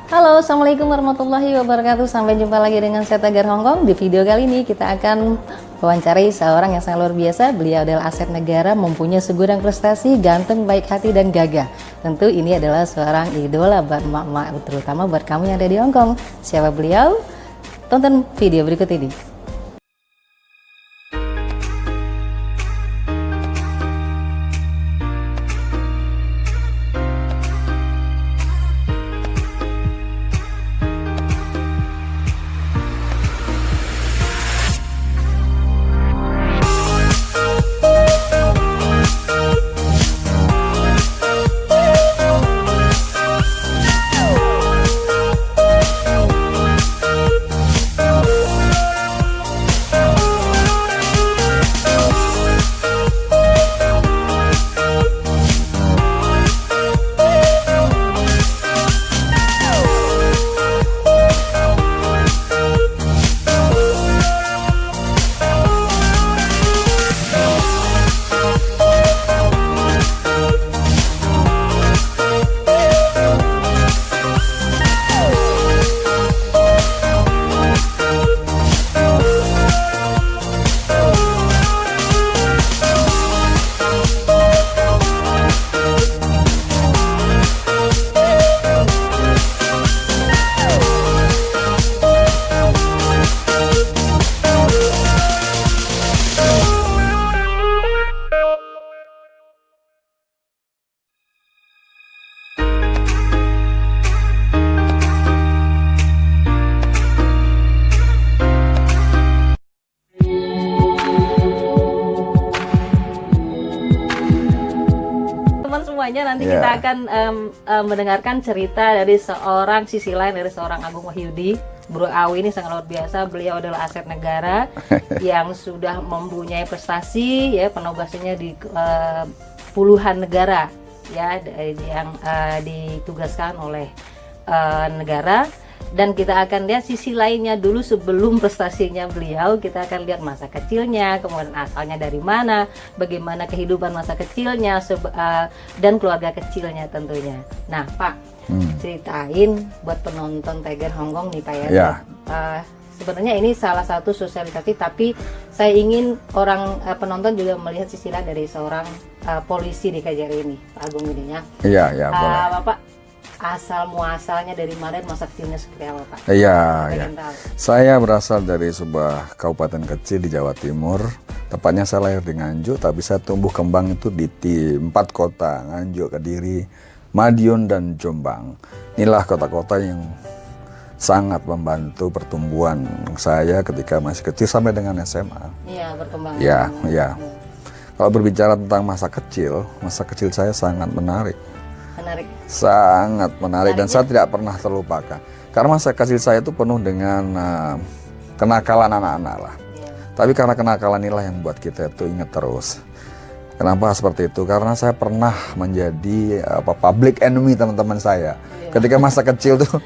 Halo, Assalamualaikum warahmatullahi wabarakatuh. Sampai jumpa lagi dengan saya Tagar Hongkong. Di video kali ini kita akan wawancarai seorang yang sangat luar biasa. Beliau adalah aset negara, mempunyai segudang prestasi, ganteng, baik hati, dan gagah. Tentu ini adalah seorang idola buat emak-emak, terutama buat kamu yang ada di Hongkong. Siapa beliau? Tonton video berikut ini. Semuanya nanti kita akan mendengarkan cerita dari seorang sisi lain dari seorang Agung Wahyudi. Bro Awi ini sangat luar biasa. Beliau adalah aset negara yang sudah mempunyai prestasi, ya, penugasannya di puluhan negara, ya, yang ditugaskan oleh negara. Dan kita akan lihat sisi lainnya dulu sebelum prestasinya beliau. Kita akan lihat masa kecilnya, kemudian asalnya dari mana, bagaimana kehidupan masa kecilnya, dan keluarga kecilnya tentunya. Nah, Pak, ceritain buat penonton Tagar Hongkong nih, Pak, ya. Sebenarnya ini salah satu sosialisasi, tapi saya ingin penonton juga melihat sisi lain dari seorang polisi di KJRI ini, Pak Agung ini, ya. Iya, boleh. Bapak, asal muasalnya dari mana, masa kecilnya seperti apa, Pak? Iya. Saya berasal dari sebuah kabupaten kecil di Jawa Timur. Tepatnya saya lahir di Nganjuk, tapi saya tumbuh kembang itu di 4 kota, Nganjuk, Kediri, Madiun, dan Jombang. Inilah kota-kota yang sangat membantu pertumbuhan saya ketika masih kecil sampai dengan SMA. Iya, berkembang. Iya. Kalau berbicara tentang masa kecil saya sangat menarik. Sangat menarik dan saya tidak pernah terlupakan. Karena masa kecil saya itu penuh dengan kenakalan anak-anak lah. Tapi karena kenakalan inilah yang membuat kita itu ingat terus. Kenapa seperti itu? Karena saya pernah menjadi public enemy teman-teman saya. Ketika masa kecil tuh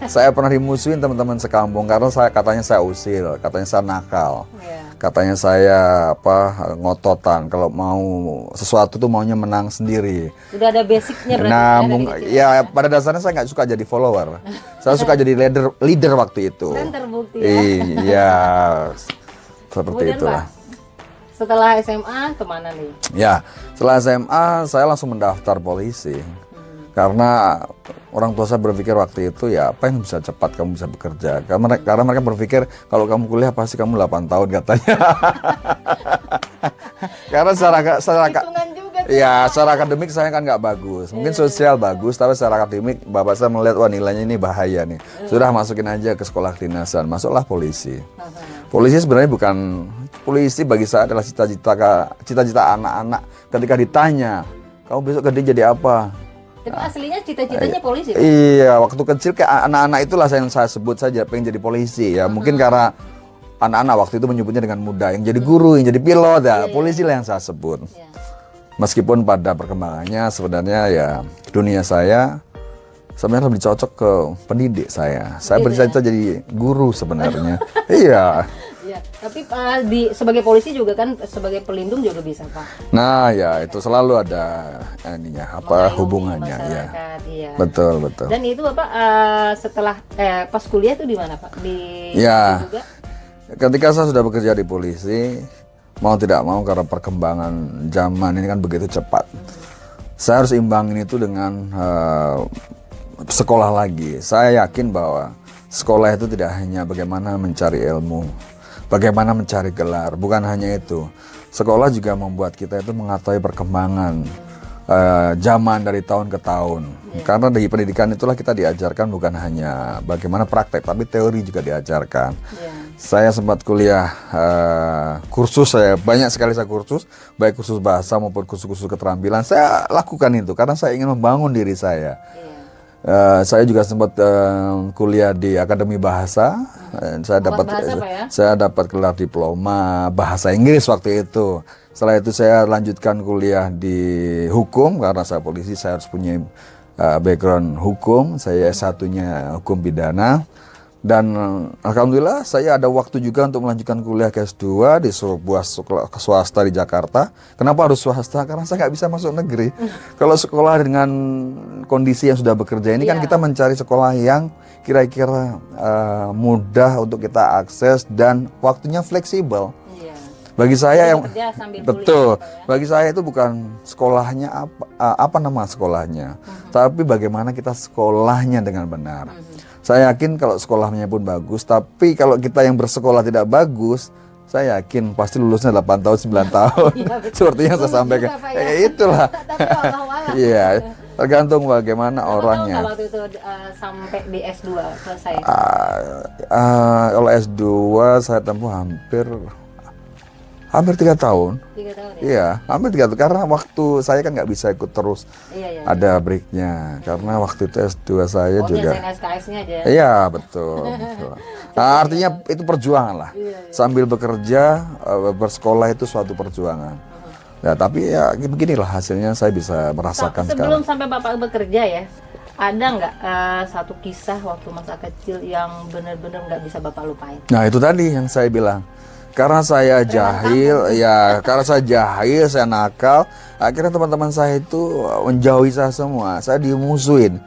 saya pernah dimusuhin teman-teman sekampung karena katanya saya usil, katanya saya nakal. Katanya saya ngototan, kalau mau sesuatu tuh maunya menang sendiri. Sudah ada basicnya berarti. Nah, ya pada dasarnya saya nggak suka jadi follower. Saya suka jadi leader waktu itu. Dan terbukti, ya. Iya, seperti itulah. Setelah SMA kemana nih? Ya, setelah SMA saya langsung mendaftar polisi. Karena orang tua saya berpikir waktu itu, ya apa yang bisa cepat kamu bisa bekerja. Karena mereka berpikir kalau kamu kuliah pasti kamu 8 tahun katanya. Karena secara akademik saya kan nggak bagus. Mungkin sosial bagus, tapi secara akademik bapak saya melihat, wah nilainya ini bahaya nih. Sudah masukin aja ke sekolah kedinasan, masuklah polisi. Polisi sebenarnya polisi bagi saya adalah cita-cita anak-anak. Ketika ditanya, kamu besok gede jadi apa? Tapi aslinya cita-citanya polisi, Pak? Iya, waktu kecil kayak anak-anak itulah yang saya sebut saja pengen jadi polisi, ya. Mungkin karena anak-anak waktu itu menyebutnya dengan mudah, yang jadi guru, yang jadi pilot, ya. Polisi lah yang saya sebut. Meskipun pada perkembangannya sebenarnya ya dunia saya sebenarnya lebih cocok ke pendidik saya. Saya bercita-cita jadi guru sebenarnya. Iya. Ya, tapi sebagai polisi juga kan, sebagai pelindung juga bisa Pak. Nah ya itu selalu ada ininya apa Mengayomi hubungannya ya. masyarakat, iya. Betul betul. Dan itu Bapak setelah pas kuliah itu di mana Pak? Di Ya. juga? Ketika saya sudah bekerja di polisi, mau tidak mau karena perkembangan zaman ini kan begitu cepat, saya harus imbangin itu dengan sekolah lagi. Saya yakin bahwa sekolah itu tidak hanya bagaimana mencari ilmu, bagaimana mencari gelar, bukan hanya itu. Sekolah juga membuat kita itu mengetahui perkembangan zaman dari tahun ke tahun. Karena dari pendidikan itulah kita diajarkan bukan hanya bagaimana praktek, tapi teori juga diajarkan. Saya sempat kuliah kursus, saya banyak sekali saya kursus, baik kursus bahasa maupun kursus-kursus keterampilan. Saya lakukan itu karena saya ingin membangun diri saya. Saya juga sempat kuliah di Akademi Bahasa. Saya dapat gelar diploma bahasa Inggris waktu itu. Setelah itu saya lanjutkan kuliah di hukum karena saya polisi, saya harus punya background hukum. Saya S1-nya hukum pidana. Dan alhamdulillah saya ada waktu juga untuk melanjutkan kuliah ke S2 di sebuah sekolah swasta di Jakarta. Kenapa harus swasta? Karena saya nggak bisa masuk negeri. Kalau sekolah dengan kondisi yang sudah bekerja ini kan kita mencari sekolah yang kira-kira mudah untuk kita akses dan waktunya fleksibel. Bagi saya yang betul, bagi saya itu bukan sekolahnya apa nama sekolahnya, tapi bagaimana kita sekolahnya dengan benar. Saya yakin kalau sekolahnya pun bagus, tapi kalau kita yang bersekolah tidak bagus, saya yakin pasti lulusnya 8 tahun, 9 tahun. Seperti yang saya sampaikan. Itulah. Iya, tergantung bagaimana orangnya. Kalau waktu itu sampai di S2 selesai? Kalau S2 saya tempuh hampir 3 tahun. 3 tahun ya? Iya, hampir 3 tahun. Karena waktu saya kan nggak bisa ikut terus. Ada breaknya. Karena waktu itu S2 saya juga. SKS-nya aja. Iya, betul. Nah, artinya itu perjuangan lah. Sambil bekerja, bersekolah itu suatu perjuangan. Ya, tapi ya beginilah hasilnya saya bisa merasakan Sebelum sekarang. sampai Bapak bekerja ya, ada nggak satu kisah waktu masa kecil yang benar-benar nggak bisa Bapak lupain? Nah, itu tadi yang saya bilang. Karena saya jahil, saya nakal, akhirnya teman-teman saya itu menjauhi saya semua. Saya dimusuhin.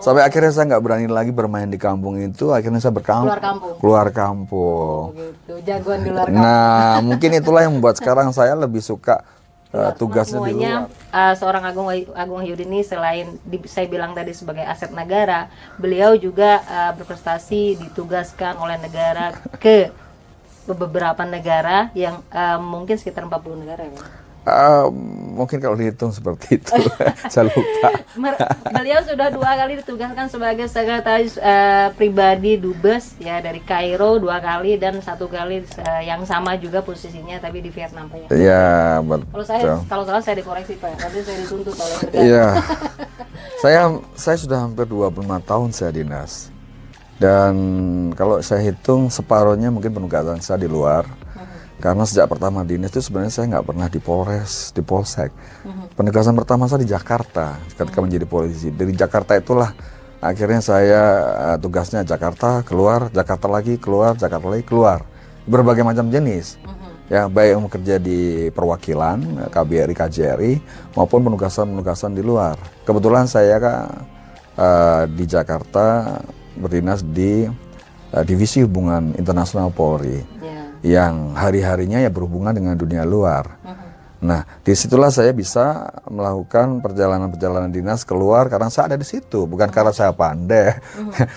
Sampai akhirnya saya nggak berani lagi bermain di kampung itu. Akhirnya saya keluar kampung. Oh, gitu. Jagoan di luar kampung. Nah, mungkin itulah yang membuat sekarang saya lebih suka tugasnya di luar. Seorang Agung Wahyudi ini selain saya bilang tadi sebagai aset negara, beliau juga berprestasi ditugaskan oleh negara ke beberapa negara yang mungkin sekitar 40 negara ya. Mungkin kalau dihitung seperti itu. Saya lupa. Beliau sudah 2 kali ditugaskan sebagai sekretaris pribadi Dubes ya, dari Kairo 2 kali dan 1 kali yang sama juga posisinya tapi di Vietnam Pak ya. Iya, betul. Kalau salah saya dikoreksi Pak. Nanti saya dituntut oleh negara. Iya. Saya sudah hampir 25 tahun saya dinas. Dan kalau saya hitung separuhnya mungkin penugasan saya di luar. Karena sejak pertama dinas itu sebenarnya saya nggak pernah di Polres, di Polsek. Penugasan pertama saya di Jakarta ketika menjadi polisi. Dari Jakarta itulah akhirnya saya tugasnya Jakarta, keluar, Jakarta lagi, keluar, Jakarta lagi, keluar. Berbagai macam jenis. Ya, baik yang bekerja di perwakilan, KBRI, KJRI, maupun penugasan-penugasan di luar. Kebetulan saya di Jakarta berdinas di Divisi Hubungan Internasional Polri, yang hari-harinya ya berhubungan dengan dunia luar. Nah, disitulah saya bisa melakukan perjalanan-perjalanan dinas keluar karena saya ada di situ, bukan karena saya pandai.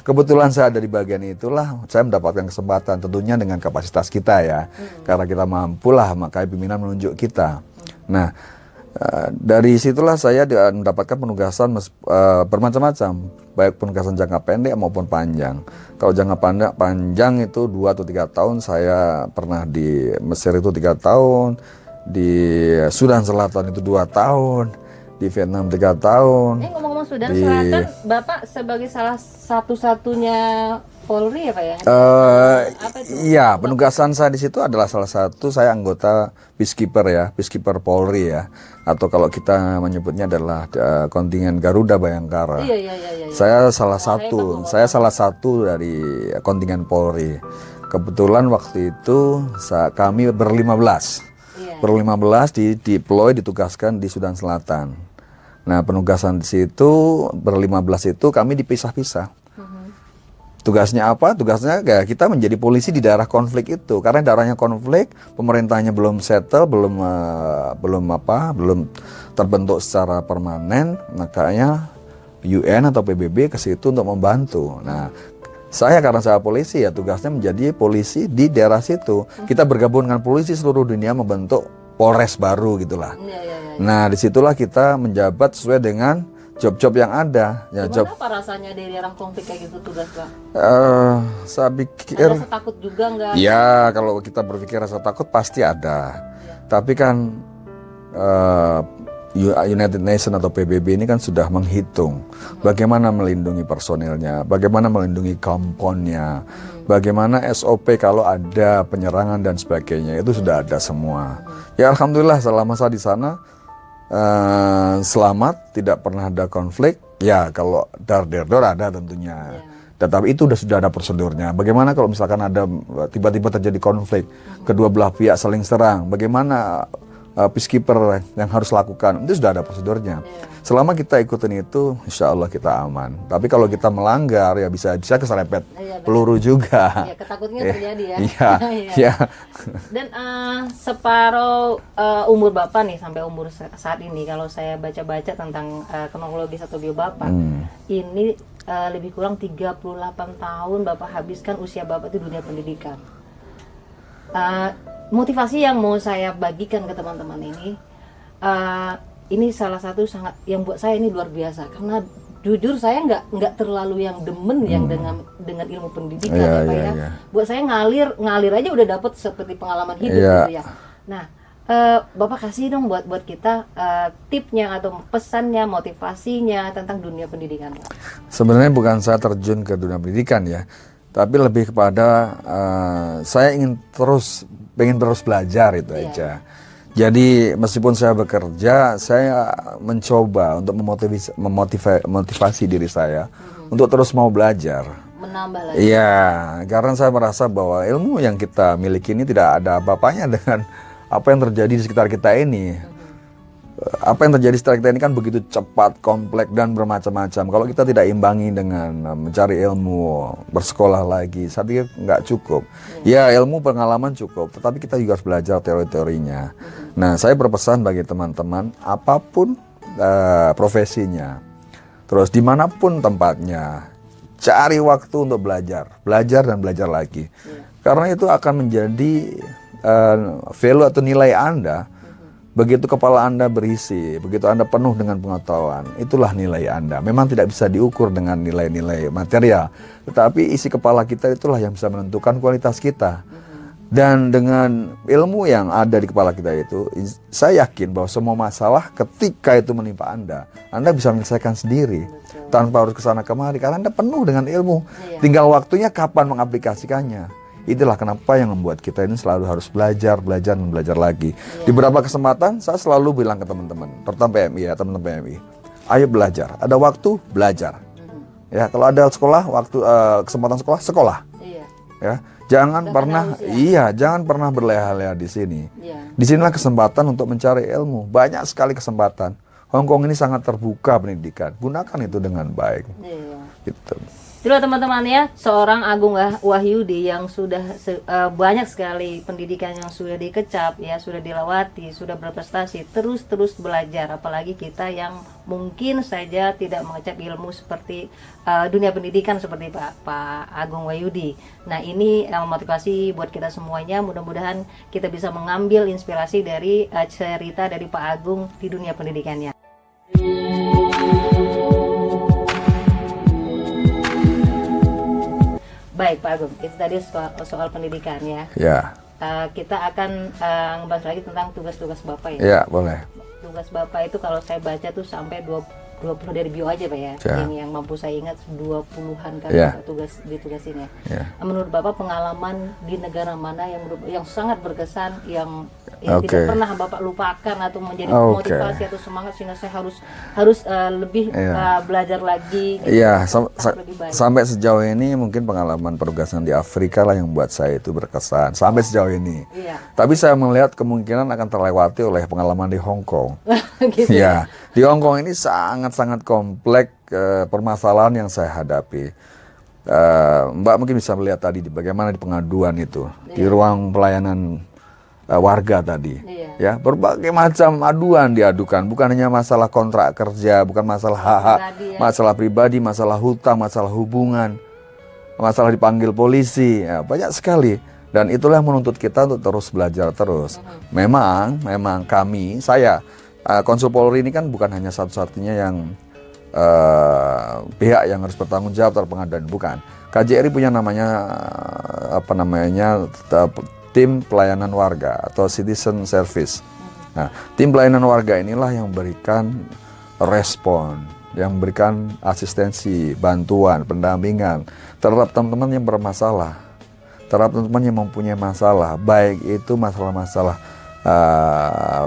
Kebetulan saya ada di bagian itulah, saya mendapatkan kesempatan tentunya dengan kapasitas kita ya, karena kita mampulah, maka pimpinan menunjuk kita. Nah, dari situlah saya mendapatkan penugasan bermacam-macam, baik penugasan jangka pendek maupun panjang. Kalau jangka panjang itu 2 atau 3 tahun, saya pernah di Mesir itu 3 tahun, di Sudan Selatan itu 2 tahun, di Vietnam 3 tahun. Ngomong-ngomong Sudan Selatan, Bapak sebagai salah satu-satunya Polri ya Pak ya? Iya, penugasan saya di situ adalah salah satu, saya anggota Peacekeeper ya, Peacekeeper Polri ya, atau kalau kita menyebutnya adalah kontingen Garuda Bayangkara. Iya. Saya salah satu dari kontingen Polri. kebetulan waktu itu kami ber-15. Iya. Ber-15 deploy, ditugaskan di Sudan Selatan. Nah, penugasan di situ ber-15 itu kami dipisah-pisah. Tugasnya apa? Tugasnya ya kita menjadi polisi di daerah konflik itu. Karena daerahnya konflik, pemerintahnya belum settle, belum terbentuk secara permanen, makanya UN atau PBB ke situ untuk membantu. Nah, karena saya polisi ya tugasnya menjadi polisi di daerah situ. Kita bergabung dengan polisi seluruh dunia membentuk Polres baru gitulah. Nah, disitulah kita menjabat sesuai dengan job-job yang ada. Ya, gimana apa rasanya di daerah konflik kayak gitu tugas, Pak? Saya pikir ada rasa takut juga nggak? Ya, kalau kita berpikir rasa takut pasti ada. Tapi kan United Nations atau PBB ini kan sudah menghitung bagaimana melindungi personilnya, bagaimana melindungi komponnya, bagaimana SOP kalau ada penyerangan dan sebagainya, itu sudah ada semua. Ya alhamdulillah selama saya di sana selamat, tidak pernah ada konflik. Ya kalau dar-der-dor ada tentunya. Tetapi itu sudah ada prosedurnya. Bagaimana kalau misalkan ada tiba-tiba terjadi konflik, kedua belah pihak saling serang, bagaimana peacekeeper yang harus lakukan, itu sudah ada prosedurnya. Selama kita ikutin itu, insya Allah kita aman. Tapi kalau kita melanggar, ya bisa keserempet peluru juga. Ya, ketakutnya terjadi ya. Iya. Dan separuh umur Bapak nih sampai umur saat ini, kalau saya baca-baca tentang kronologis atau bio Bapak, ini lebih kurang 38 tahun Bapak habiskan usia Bapak itu dunia pendidikan. Motivasi yang mau saya bagikan ke teman-teman ini salah satu sangat yang buat saya ini luar biasa, karena jujur saya nggak terlalu yang demen yang dengan ilmu pendidikan ya Pak ya. Buat saya ngalir aja udah dapat seperti pengalaman hidup gitu ya. Nah, Bapak kasih dong buat kita tipnya atau pesannya, motivasinya tentang dunia pendidikan, Pak. Sebenarnya bukan saya terjun ke dunia pendidikan ya, tapi lebih kepada saya pengen terus belajar itu aja. Jadi meskipun saya bekerja, saya mencoba untuk memotivasi diri saya untuk terus mau belajar. Menambah lagi. Iya, karena saya merasa bahwa ilmu yang kita miliki ini tidak ada apa-apanya dengan apa yang terjadi di sekitar kita ini. Apa yang terjadi sekitar kita ini kan begitu cepat, kompleks dan bermacam-macam. Kalau kita tidak imbangi dengan mencari ilmu, bersekolah lagi, saya pikir nggak cukup. Ya ilmu pengalaman cukup, tetapi kita juga harus belajar teori-teorinya. Nah, saya berpesan bagi teman-teman, apapun profesinya, terus dimanapun tempatnya, cari waktu untuk belajar dan belajar lagi. Karena itu akan menjadi value atau nilai Anda. Begitu kepala Anda berisi, begitu Anda penuh dengan pengetahuan, itulah nilai Anda. Memang tidak bisa diukur dengan nilai-nilai material, tetapi isi kepala kita itulah yang bisa menentukan kualitas kita. Dan dengan ilmu yang ada di kepala kita itu, saya yakin bahwa semua masalah ketika itu menimpa Anda bisa menyelesaikan sendiri. Tanpa harus kesana kemari, karena Anda penuh dengan ilmu. Tinggal waktunya kapan mengaplikasikannya. Itulah kenapa yang membuat kita ini selalu harus belajar dan belajar lagi. Di beberapa kesempatan saya selalu bilang ke teman-teman, terutama PMI ya, teman-teman PMI, ayo belajar. Ada waktu belajar. Ya, kalau ada sekolah, kesempatan sekolah. Ya, jangan pernah berleha-leha di sini. Disinilah kesempatan untuk mencari ilmu. Banyak sekali kesempatan. Hong Kong ini sangat terbuka pendidikan. Gunakan itu dengan baik. Gitu. Itulah teman-teman ya, seorang Agung Wahyudi yang sudah banyak sekali pendidikan yang sudah dikecap ya, sudah dilewati, sudah berprestasi, terus belajar. Apalagi kita yang mungkin saja tidak mengecap ilmu seperti dunia pendidikan seperti Pak Agung Wahyudi. Nah, ini motivasi buat kita semuanya. Mudah-mudahan kita bisa mengambil inspirasi dari cerita dari Pak Agung di dunia pendidikannya. Baik Pak Agung, itu tadi soal pendidikan ya. Ya. Kita akan ngebahas lagi tentang tugas-tugas Bapak ya. Ya, boleh. Tugas Bapak itu kalau saya baca tuh sampai 20 dari bio aja Pak ya. Ya. Ini yang mampu saya ingat 20-an kan Ya. ditugasin ya. Ya. Menurut Bapak pengalaman di negara mana yang sangat berkesan, yang Oke. tidak pernah Bapak lupakan atau menjadi Oke. motivasi atau semangat sehingga saya harus lebih belajar lagi gitu, Iya, untuk lebih baik. sampai sejauh ini mungkin pengalaman penugasan di Afrika lah yang buat saya itu berkesan sampai sejauh ini. Iya. Tapi saya melihat kemungkinan akan terlewati oleh pengalaman di Hong Kong. Gitu Ya, di Hong Kong ini sangat-sangat kompleks permasalahan yang saya hadapi. Mbak mungkin bisa melihat tadi bagaimana di pengaduan itu, di ruang pelayanan warga tadi. Iya. Ya, berbagai macam aduan diadukan, bukan hanya masalah kontrak kerja, bukan masalah hak-hak, Pribadi ya. masalah pribadi, masalah hutang, masalah hubungan, masalah dipanggil polisi, ya, banyak sekali. Dan itulah yang menuntut kita untuk terus belajar terus. Memang saya Konsul Polri ini kan bukan hanya satu-satunya yang pihak yang harus bertanggung jawab terhadap pengaduan, bukan. KJRI punya tim pelayanan warga atau citizen service. Nah, tim pelayanan warga inilah yang memberikan respon, yang memberikan asistensi, bantuan, pendampingan terhadap teman-teman yang bermasalah, terhadap teman-teman yang mempunyai masalah, baik itu masalah-masalah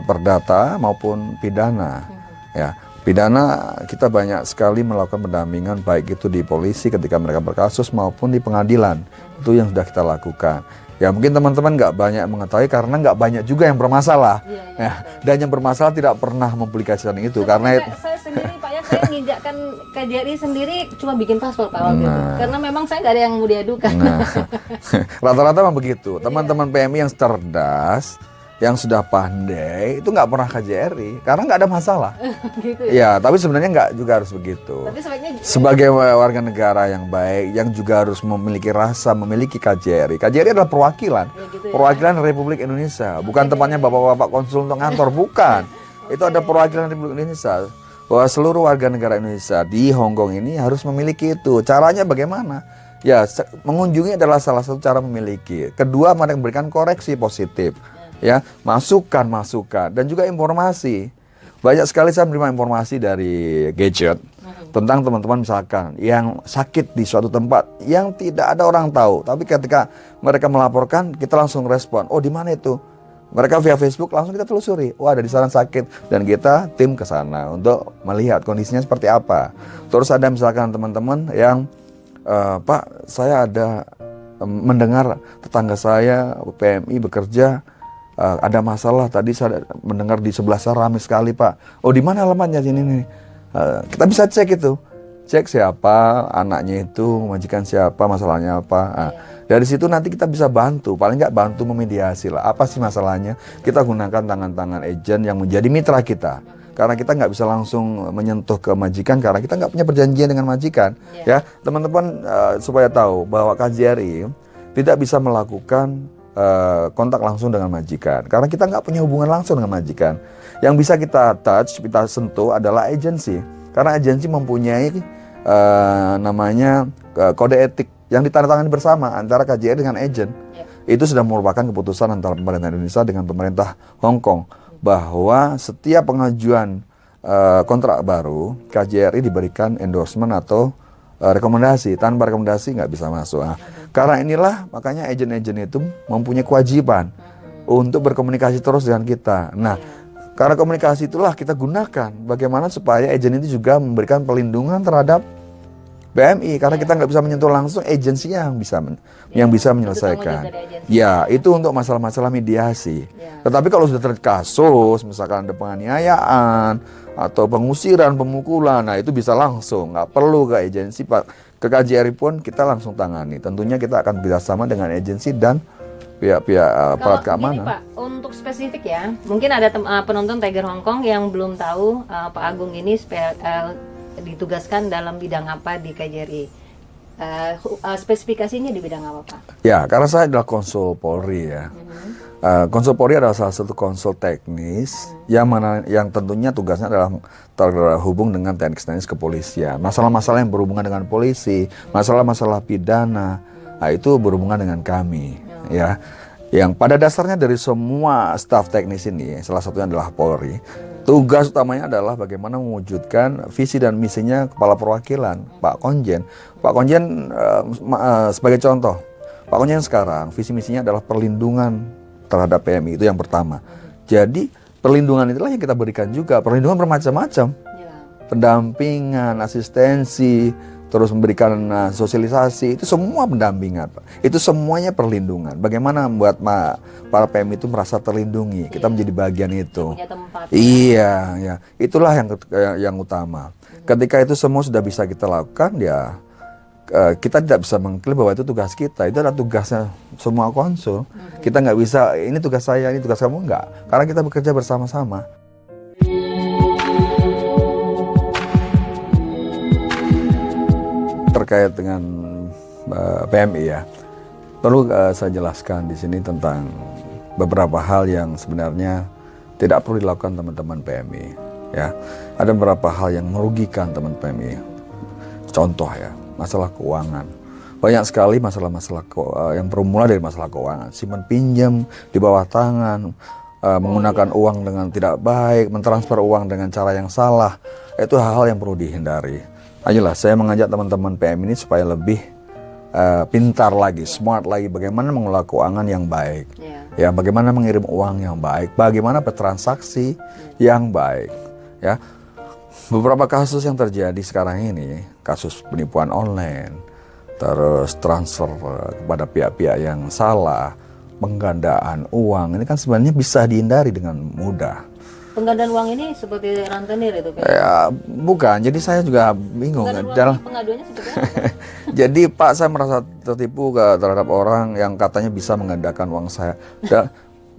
perdata maupun pidana. Ya, pidana kita banyak sekali melakukan pendampingan baik itu di polisi ketika mereka berkasus maupun di pengadilan. Itu yang sudah kita lakukan. Ya mungkin teman-teman nggak banyak mengetahui karena nggak banyak juga yang bermasalah. Iya, Dan yang bermasalah tidak pernah mempublikasikan itu karena saya sendiri Pak ya, saya nginjakkan KJRI sendiri cuma bikin paspor Pak waktu itu. Karena memang saya nggak ada yang mau diadukan. Nah, rata-rata memang begitu. Teman-teman PMI yang cerdas, yang sudah pandai, itu nggak pernah KJRI karena nggak ada masalah. Gitu Ya, tapi sebenarnya nggak juga harus begitu. Tapi sebaiknya Sebagai warga negara yang baik, yang juga harus memiliki rasa, memiliki KJRI. KJRI adalah perwakilan, gitu ya. perwakilan Republik Indonesia, bukan tempatnya bapak-bapak konsul untuk ngantor, bukan. Itu ada perwakilan Republik Indonesia. Bahwa seluruh warga negara Indonesia di Hong Kong ini harus memiliki itu. Caranya bagaimana? Ya, mengunjungi adalah salah satu cara memiliki. Kedua, mereka memberikan koreksi positif. Ya, masukan dan juga informasi. Banyak sekali saya menerima informasi dari gadget tentang teman-teman misalkan yang sakit di suatu tempat yang tidak ada orang tahu, tapi ketika mereka melaporkan kita langsung respon. Oh, di mana itu? Mereka via Facebook langsung kita telusuri. Oh, ada di sana sakit dan kita tim ke sana untuk melihat kondisinya seperti apa. Terus ada misalkan teman-teman yang Pak, saya ada mendengar tetangga saya PMI bekerja ada masalah, tadi saya mendengar di sebelah sana ramai sekali Pak. Oh, di mana alamatnya sini nih? Kita bisa cek itu, cek siapa anaknya itu, majikan siapa, masalahnya apa. Dari situ nanti kita bisa bantu, paling nggak bantu memediasi lah. Apa sih masalahnya? Kita gunakan tangan-tangan agen yang menjadi mitra kita. Karena kita nggak bisa langsung menyentuh ke majikan karena kita nggak punya perjanjian dengan majikan. Ya, teman-teman supaya tahu bahwa KJRI tidak bisa melakukan kontak langsung dengan majikan karena kita nggak punya hubungan langsung dengan majikan. Yang bisa kita touch, kita sentuh adalah agensi karena agensi mempunyai namanya kode etik yang ditandatangani bersama antara KJRI dengan agen. Itu sudah merupakan keputusan antara pemerintah Indonesia dengan pemerintah Hong Kong bahwa setiap pengajuan kontrak baru KJRI diberikan endorsement atau rekomendasi. Tanpa rekomendasi nggak bisa masuk. Nah, karena inilah makanya agen-agen itu mempunyai kewajiban untuk berkomunikasi terus dengan kita. Nah, karena komunikasi itulah kita gunakan bagaimana supaya agen itu juga memberikan perlindungan terhadap PMI karena kita nggak bisa menyentuh langsung, agensinya yang bisa menyelesaikan. Ya, itu untuk masalah-masalah mediasi. Tetapi kalau sudah terjadi kasus, misalkan ada penganiayaan atau pengusiran, pemukulan, nah itu bisa langsung, nggak perlu ke agensi, Pak. Ke KJRI pun kita langsung tangani. Tentunya kita akan bekerjasama dengan agensi dan pihak-pihak aparat keamanan. Pak, untuk spesifik ya, mungkin ada penonton Tiger Hong Kong yang belum tahu Pak Agung ini ditugaskan dalam bidang apa di KJRI. Spesifikasinya di bidang apa, Pak? Ya, karena saya adalah konsul Polri ya. Konsul Polri adalah salah satu konsul teknis yang tentunya tugasnya adalah terhubung dengan teknis kepolisian. Masalah-masalah yang berhubungan dengan polisi, masalah-masalah pidana, itu berhubungan dengan kami. Ya, yang pada dasarnya dari semua staf teknis ini, salah satunya adalah Polri. Tugas utamanya adalah bagaimana mewujudkan visi dan misinya Kepala Perwakilan, Pak Konjen. Pak Konjen sebagai contoh, Pak Konjen sekarang visi misinya adalah perlindungan terhadap PMI, itu yang pertama. Jadi perlindungan itulah yang kita berikan juga, perlindungan bermacam-macam. Pendampingan, asistensi, terus memberikan sosialisasi, itu semua pendampingan, Pak. Itu semuanya perlindungan. Bagaimana membuat para PMI itu merasa terlindungi, kita menjadi bagian itu. Punya tempat. Iya, ya. Itulah yang utama. Ketika itu semua sudah bisa kita lakukan, ya kita tidak bisa mengklaim bahwa itu tugas kita. Itu adalah tugasnya semua konsul. Kita nggak bisa, ini tugas saya, ini tugas kamu, nggak. Karena kita bekerja bersama-sama. Terkait dengan PMI ya, perlu saya jelaskan di sini tentang beberapa hal yang sebenarnya tidak perlu dilakukan teman-teman PMI. Ya, ada beberapa hal yang merugikan teman PMI. Contoh ya, masalah keuangan. Banyak sekali masalah-masalah yang bermula dari masalah keuangan. Simpan pinjam di bawah tangan, menggunakan uang dengan tidak baik, mentransfer uang dengan cara yang salah. Itu hal-hal yang perlu dihindari. Ayolah, saya mengajak teman-teman PM ini supaya lebih pintar lagi, smart lagi, bagaimana mengelola keuangan yang baik, ya, bagaimana mengirim uang yang baik, bagaimana bertransaksi yang baik, ya. Beberapa kasus yang terjadi sekarang ini, kasus penipuan online, terus transfer kepada pihak-pihak yang salah, penggandaan uang, ini kan sebenarnya bisa dihindari dengan mudah. Penggandaan uang ini seperti rentenir itu kan? Ya, bukan. Jadi saya juga bingung. Pengaduannya seperti apa? Jadi Pak, saya merasa tertipu terhadap orang yang katanya bisa menggandakan uang saya.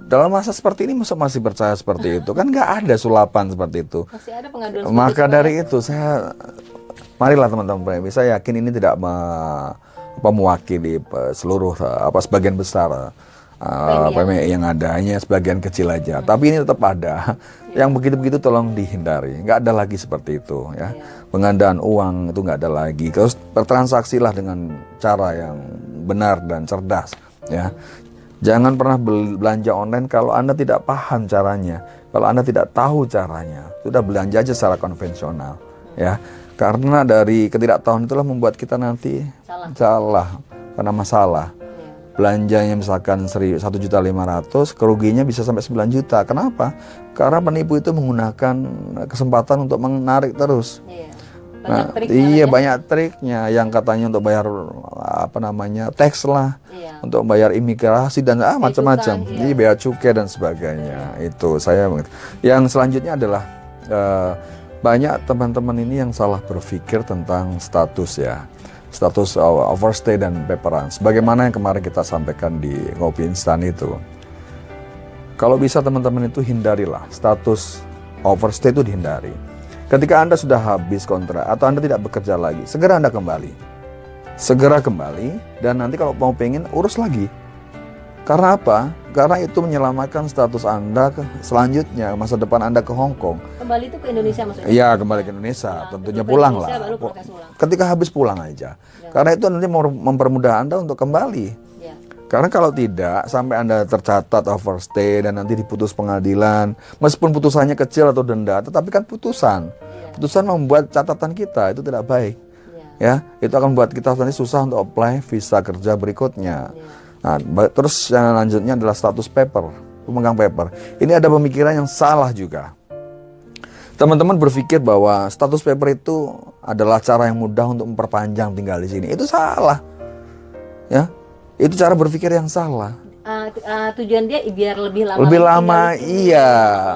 Dalam masa seperti ini masih percaya seperti itu? Kan nggak ada sulapan seperti itu. Masih ada pengaduan seperti Maka itu, dari itu marilah teman-teman, saya yakin ini tidak mewakili seluruh sebagian besar PMI yang ada, hanya sebagian kecil aja. Tapi ini tetap ada. Yang begitu-begitu tolong dihindari. Nggak ada lagi seperti itu, ya. Penggandaan uang itu nggak ada lagi. Terus bertransaksilah dengan cara yang benar dan cerdas, ya. Jangan pernah belanja online kalau Anda tidak paham caranya, kalau Anda tidak tahu caranya. Sudah belanja aja secara konvensional, ya. Karena dari ketidaktahuan itulah membuat kita nanti salah karena masalah. Belanjanya misalkan 1.500.000, kerugiannya bisa sampai 9 juta. Kenapa? Karena penipu itu menggunakan kesempatan untuk menarik terus. Banyak triknya yang katanya untuk bayar teks lah, untuk bayar imigrasi dan macam-macam. Jadi bayar cukai dan sebagainya. Itu saya. Yang selanjutnya adalah banyak teman-teman ini yang salah berpikir tentang status ya. Status overstay dan paperan, sebagaimana yang kemarin kita sampaikan di Ngopi Instan itu. Kalau bisa teman-teman itu hindarilah status overstay, itu dihindari. Ketika Anda sudah habis kontrak atau Anda tidak bekerja lagi, segera Anda kembali. Segera kembali, dan nanti kalau mau pengen urus lagi. Karena apa? Karena itu menyelamatkan status Anda selanjutnya, masa depan Anda ke Hong Kong. Kembali itu ke Indonesia maksudnya? Iya, kembali ke Indonesia. Tentunya pulang lah. Ketika habis pulang aja. Karena itu nanti mempermudah Anda untuk kembali. Karena kalau tidak, sampai Anda tercatat overstay dan nanti diputus pengadilan, meskipun putusannya kecil atau denda, tetapi kan putusan. Putusan membuat catatan kita, itu tidak baik. Ya, itu akan membuat kita nanti susah untuk apply visa kerja berikutnya. Nah, terus yang lanjutnya adalah status paper, pemegang paper. Ini ada pemikiran yang salah juga. Teman-teman berpikir bahwa status paper itu adalah cara yang mudah untuk memperpanjang tinggal di sini. Itu salah, ya. Itu cara berpikir yang salah. Tujuan dia biar lebih lama. Lebih lama, iya.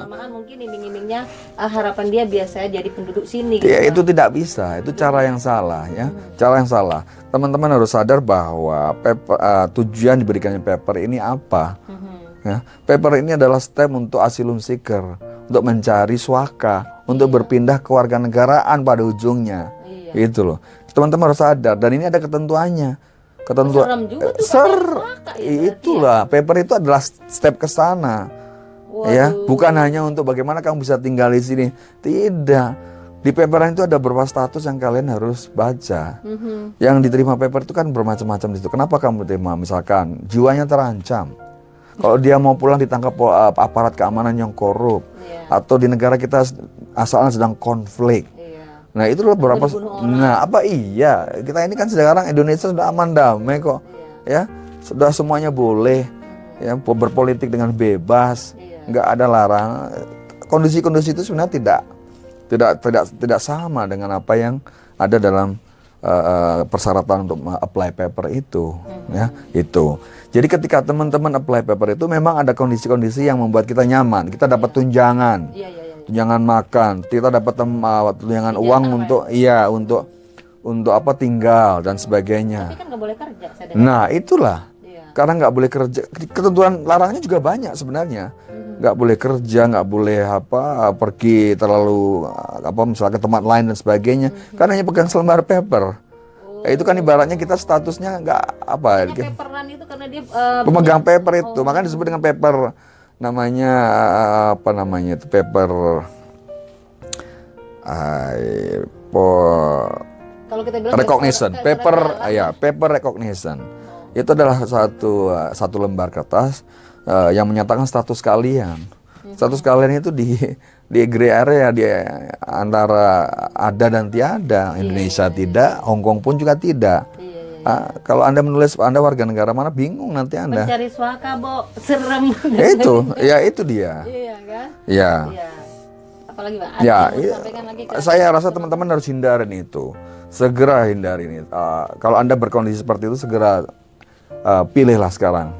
Lama-lama mungkin iming-imingnya harapan dia biasa jadi penduduk sini. Gitu. Ya, itu tidak bisa. Itu cara yang salah, ya. Cara yang salah. Teman-teman harus sadar bahwa tujuan diberikannya paper ini apa? Ya, paper ini adalah step untuk asylum seeker, untuk mencari suaka, untuk berpindah ke warganegaraan pada ujungnya. Itu loh. Teman-teman harus sadar, dan ini ada ketentuannya. Serem juga tuh itulah paper itu adalah step ke sana. Ya, bukan hanya untuk bagaimana kamu bisa tinggal di sini. Tidak. Di paper itu ada beberapa status yang kalian harus baca. Yang diterima paper itu kan bermacam-macam di situ. Kenapa kamu terima? Misalkan jiwanya terancam. Kalau dia mau pulang ditangkap aparat keamanan yang korup, atau di negara kita asalnya sedang konflik. Nah itu loh beberapa. Nah apa iya, kita ini kan sekarang Indonesia sudah aman damai kok, ya sudah semuanya boleh, ya berpolitik dengan bebas, nggak ada larangan. Kondisi-kondisi itu sebenarnya tidak sama dengan apa yang ada dalam persyaratan untuk apply paper itu, ya itu. Jadi ketika teman-teman apply paper itu memang ada kondisi-kondisi yang membuat kita nyaman. Kita dapat tunjangan, tunjangan makan, kita dapat tunjangan uang untuk apa tinggal dan sebagainya. Tapi kan nggak boleh kerja. Nah itulah, karena nggak boleh kerja. Ketentuan larangnya juga banyak sebenarnya. Nggak boleh kerja, nggak boleh pergi terlalu misalnya ke tempat lain dan sebagainya. Karena hanya pegang selembar paper. Itu kan ibaratnya kita statusnya nggak Paperan itu karena dia pemegang paper itu, makanya disebut dengan paper. Namanya itu paper kalau kita bilang recognition, paper recognition. Itu adalah satu lembar kertas yang menyatakan status kalian. Status kalian itu di gray area, di antara ada dan tiada. Indonesia tidak, Hong Kong pun juga tidak. Kalau Anda menulis Anda warga negara mana, bingung nanti Anda. Mencari suaka, Bo, serem. Itu dia. Iya kan? Iya. Apalagi Pak? Saya rasa teman-teman harus hindarin itu. Segera hindarin itu. Kalau Anda berkondisi seperti itu, segera pilihlah sekarang.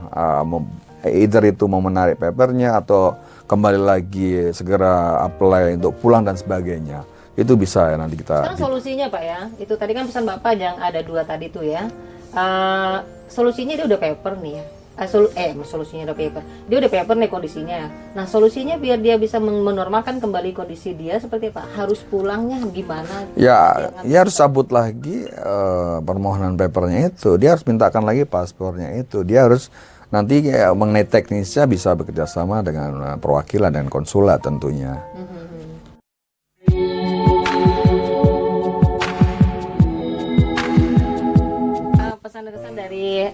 Either itu mau menarik papernya atau kembali lagi segera apply untuk pulang dan sebagainya. Itu bisa ya nanti kita. Sekarang solusinya Pak ya, itu tadi kan pesan Bapak yang ada 2 tadi tuh ya. Solusinya dia udah paper nih ya. Solusinya udah paper. Dia udah paper nih kondisinya. Nah solusinya biar dia bisa menormalkan kembali kondisi dia seperti apa? Harus pulangnya gimana? Ya harus cabut lagi permohonan papernya itu. Dia harus mintakan lagi paspornya itu. Dia harus nanti mengenai teknisnya bisa bekerja sama dengan perwakilan dan konsulat tentunya. Pesan-pesan dari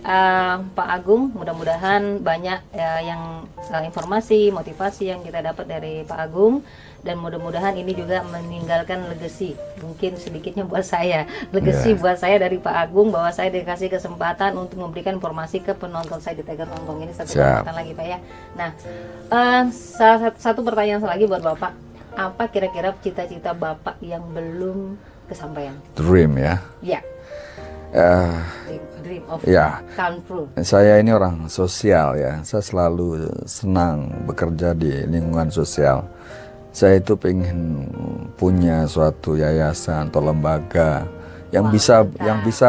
Pak Agung, mudah-mudahan banyak yang informasi, motivasi yang kita dapat dari Pak Agung, dan mudah-mudahan ini juga meninggalkan legacy, mungkin sedikitnya buat saya, legacy buat saya dari Pak Agung, bahwa saya dikasih kesempatan untuk memberikan informasi ke penonton saya di Tiger Hongkong ini. Satu kesempatan lagi Pak ya. Nah, satu pertanyaan lagi buat Bapak, apa kira-kira cita-cita Bapak yang belum kesampaian? Dream ya. Ya. Dream of come true. Saya ini orang sosial ya. Saya selalu senang bekerja di lingkungan sosial. Saya itu pengen punya suatu yayasan atau lembaga yang bisa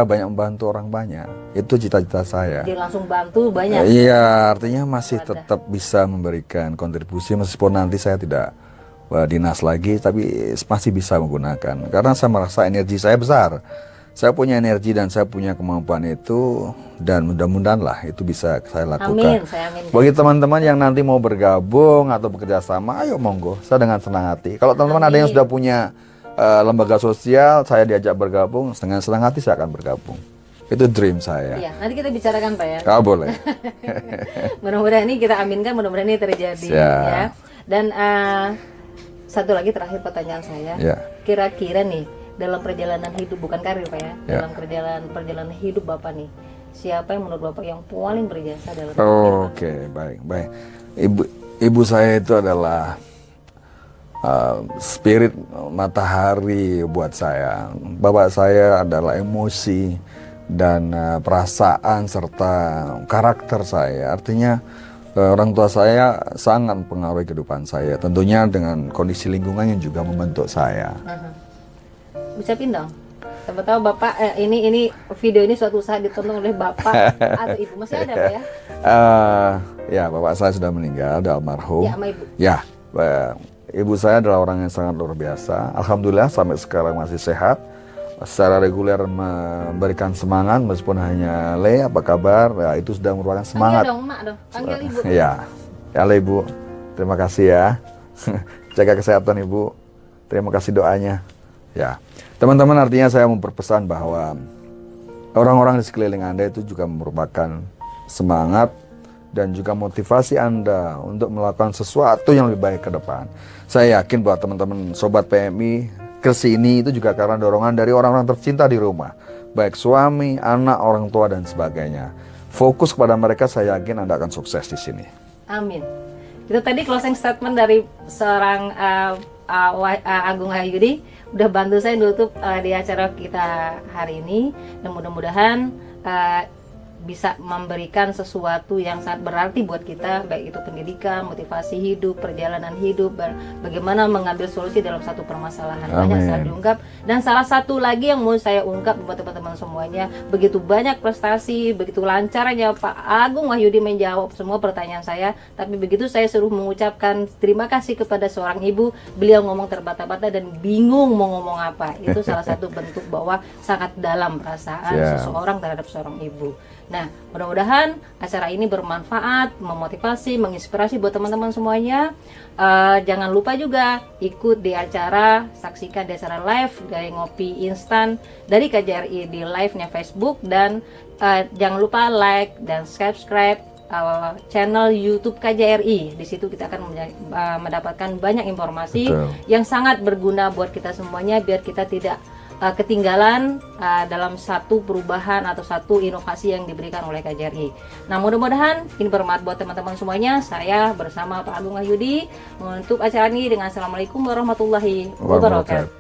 banyak membantu orang banyak. Itu cita-cita saya. Dia langsung bantu banyak. Iya, artinya masih tetap bisa memberikan kontribusi meskipun nanti saya tidak dinas lagi, tapi masih bisa menggunakan. Karena saya merasa energi saya besar. Saya punya energi dan saya punya kemampuan itu, dan mudah-mudahan lah itu bisa saya lakukan. Amin, saya amin. Bagi teman-teman yang nanti mau bergabung atau bekerja sama, ayo monggo, saya dengan senang hati. Kalau teman-teman ada yang sudah punya lembaga sosial, saya diajak bergabung, dengan senang hati saya akan bergabung. Itu dream saya. Iya, nanti kita bicarakan Pak ya. Boleh. Mudah-mudahan ini kita aminkan, mudah-mudahan ini terjadi. Ya. Dan satu lagi terakhir pertanyaan saya, kira-kira nih dalam perjalanan hidup, bukan karir Pak ya, dalam perjalanan hidup Bapak nih, siapa yang menurut Bapak yang paling berjasa dalam hidup? Oke, baik. Ibu saya itu adalah spirit matahari buat saya. Bapak saya adalah emosi dan perasaan serta karakter saya. Artinya orang tua saya sangat mempengaruhi kehidupan saya. Tentunya dengan kondisi lingkungan yang juga membentuk saya. Bisa pindah. Siapa tahu Bapak ini video ini suatu saat ditonton oleh Bapak atau Ibu, masih ada Pak ya? Ya, Bapak saya sudah meninggal, ada almarhum. Ya, sama Ibu. Ya, Ibu saya adalah orang yang sangat luar biasa. Alhamdulillah sampai sekarang masih sehat. Secara reguler memberikan semangat meskipun hanya apa kabar, ya itu sudah merupakan semangat. Panggil dong, Mak dong. Panggil Ibu. Ya, Ibu. Terima kasih ya. Jaga kesehatan Ibu. Terima kasih doanya. Ya, teman-teman, artinya saya mau berpesan bahwa orang-orang di sekeliling Anda itu juga merupakan semangat dan juga motivasi Anda untuk melakukan sesuatu yang lebih baik ke depan. Saya yakin buat teman-teman Sobat PMI, kesini itu juga karena dorongan dari orang-orang tercinta di rumah, baik suami, anak, orang tua, dan sebagainya. Fokus kepada mereka, saya yakin Anda akan sukses di sini. Amin. Itu tadi closing statement dari seorang Agung Wahyudi, udah bantu saya nutup di acara kita hari ini, dan mudah-mudahan bisa memberikan sesuatu yang sangat berarti buat kita, baik itu pendidikan, motivasi hidup, perjalanan hidup, bagaimana mengambil solusi dalam satu permasalahan. Banyak saya diungkap, dan salah satu lagi yang mau saya ungkap buat teman-teman semuanya, begitu banyak prestasi, begitu lancarnya Pak Agung Wahyudi menjawab semua pertanyaan saya, tapi begitu saya suruh mengucapkan terima kasih kepada seorang ibu, beliau ngomong terbata-bata dan bingung mau ngomong apa. Itu salah satu bentuk bahwa sangat dalam perasaan seseorang terhadap seorang ibu. Nah, mudah-mudahan acara ini bermanfaat, memotivasi, menginspirasi buat teman-teman semuanya. Jangan lupa juga ikut di acara, saksikan di acara live dari Ngopi Instan dari KJRI di live-nya Facebook, dan jangan lupa like dan subscribe channel YouTube KJRI. Di situ kita akan mendapatkan banyak informasi yang sangat berguna buat kita semuanya, biar kita tidak ketinggalan dalam satu perubahan atau satu inovasi yang diberikan oleh KJRI. Nah, mudah-mudahan ini bermanfaat buat teman-teman semuanya. Saya bersama Pak Agung Wahyudi menutup acara ini dengan Assalamualaikum warahmatullahi wabarakatuh.